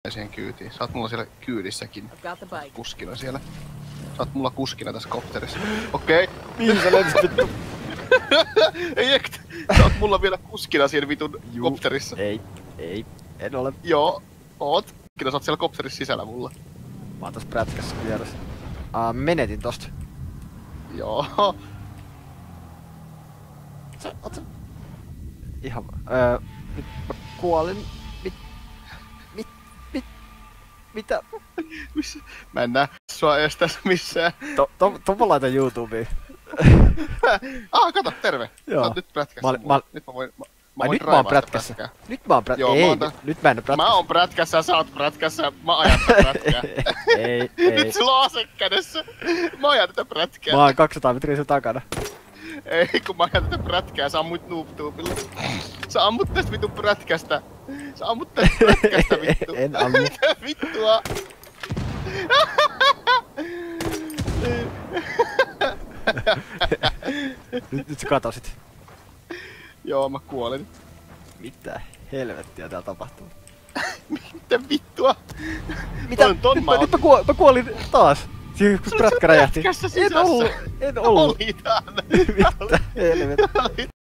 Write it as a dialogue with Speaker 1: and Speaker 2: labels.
Speaker 1: siihen kyytiin. Sä oot mulla siellä kyydissäkin. Kuskina siellä. Sä oot mulla kuskina tässä kopterissa. Okei.
Speaker 2: Mihin sä lensit vittu?
Speaker 1: Ei ehkä. Sä oot mulla vielä kuskina siinä vitun kopterissa.
Speaker 2: Ei. En ole.
Speaker 1: Joo. Oot. Sä oot siellä kopterissa sisällä mulla.
Speaker 2: Mä oon tossa prätkässä vieressä. Menetin tosta.
Speaker 1: Joo.
Speaker 2: Oot sä... Ihan nyt mä kuolin. Mitä?
Speaker 1: Missä? Mä en näe sua ees tässä missään.
Speaker 2: Mä laitan YouTubeen.
Speaker 1: Kato, terve.
Speaker 2: Joo.
Speaker 1: Sä oot nyt prätkässä. Nyt mä voin
Speaker 2: nyt mä oon prätkässä. Nyt mä oon prätkässä. Ei, nyt mä en oo prätkässä.
Speaker 1: Mä oon prätkässä, sä oot prätkässä. Mä ajan tätä prätkää.
Speaker 2: Ei.
Speaker 1: Nyt sulla on ase kädessä. Mä ajan tätä prätkää.
Speaker 2: Mä oon 200 metriä sun takana.
Speaker 1: Ei, kun mä ajan tätä prätkää, sä ammut noobtuubilla. Sä ammut tästä vitun prätkästä. Sä ammut tästä prätkästä vittu.
Speaker 2: En ammu.
Speaker 1: Mitä vittua?
Speaker 2: Nyt sä katosit.
Speaker 1: Joo, mä kuolin.
Speaker 2: Mitä helvettiä täällä tapahtuu?
Speaker 1: Mitä vittua?
Speaker 2: Mitä? Nyt mä kuolin taas. Siihen kun prätkä räjähti.
Speaker 1: En ollut.
Speaker 2: En ollut.
Speaker 1: Oli tän.
Speaker 2: Mitä helvettiä?